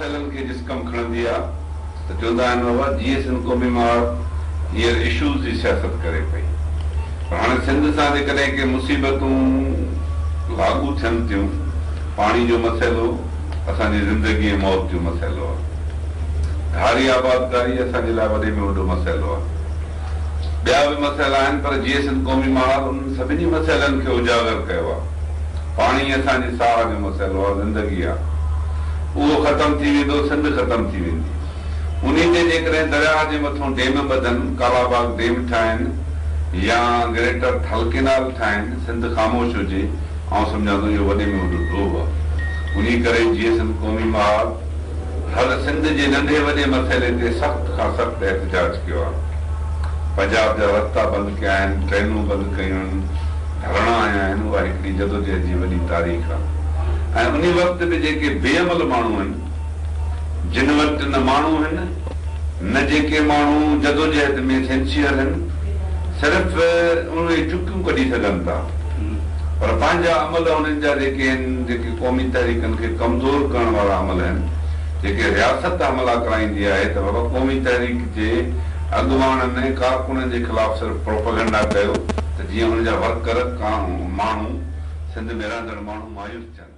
मसइलनि खे जिस कमु खणंदी आहे त चवंदा आहिनि बाबा जीअं सिंध क़ौमी महाराज हींअर इशूज़ जी सियासत करे पई, पर हाणे सिंध सां जेकॾहिं के मुसीबतूं लागू थियनि थियूं, पाणी जो मसइलो असांजी ज़िंदगीअ मौत जो मसइलो आहे, धारी आबादकारी असांजे लाइ वॾे में वॾो मसइलो आहे, ॿिया बि मसइला आहिनि, पर जीअं सिंध क़ौमी महाराज उन्हनि सभिनी मसइलनि खे उजागर कयो आहे। पाणी असांजी साह जो मसइलो आहे, ज़िंदगी आहे, उहो ख़तमु थी वेंदो, सिंध ख़तमु थी वेंदी। उन ते जेकॾहिं दरिया जे मथां डेम ॿधनि, कालाबाग डेम ठाहिनि या ग्रेटर थल केनाल ठाहिनि, सिंध ख़ामोश हुजे, ऐं सम्झां थो इहो वॾे में वॾो ड्रोब आहे। उन करे जीअं सिंध क़ौमी महाराज हर सिंध जे नंढे वॾे मसइले ते सख़्त खां सख़्तु एहतजाज कयो आहे। पंजाब जा रस्ता बंदि कया आहिनि, ट्रेनूं बंदि कयूं आहिनि, धरणा आया आहिनि, उहा हिकिड़ी जदोजहद जी वॾी तारीख़ आहे। ऐं उन वक़्त में जेके बेअमल माण्हू आहिनि, जिन वटि न माण्हू आहिनि, न जेके माण्हू जदोजहद में सिंसियर आहिनि, सिर्फ़ु उन चुकियूं कढी सघनि था, पर पंहिंजा अमल उन्हनि जा जेके आहिनि, जेके क़ौमी तहरीकनि खे कमज़ोर करण वारा अमल आहिनि, जेके रियासत हमला कराईंदी आहे त बाबा क़ौमी तहरीक जे अॻुवाणनि कारकुननि जे ख़िलाफ़ सिर्फ़ु प्रोपेगेंडा कयो त जीअं हुनजा वर्कर माण्हू सिंध में रहंदड़ माण्हू मायूस थियनि।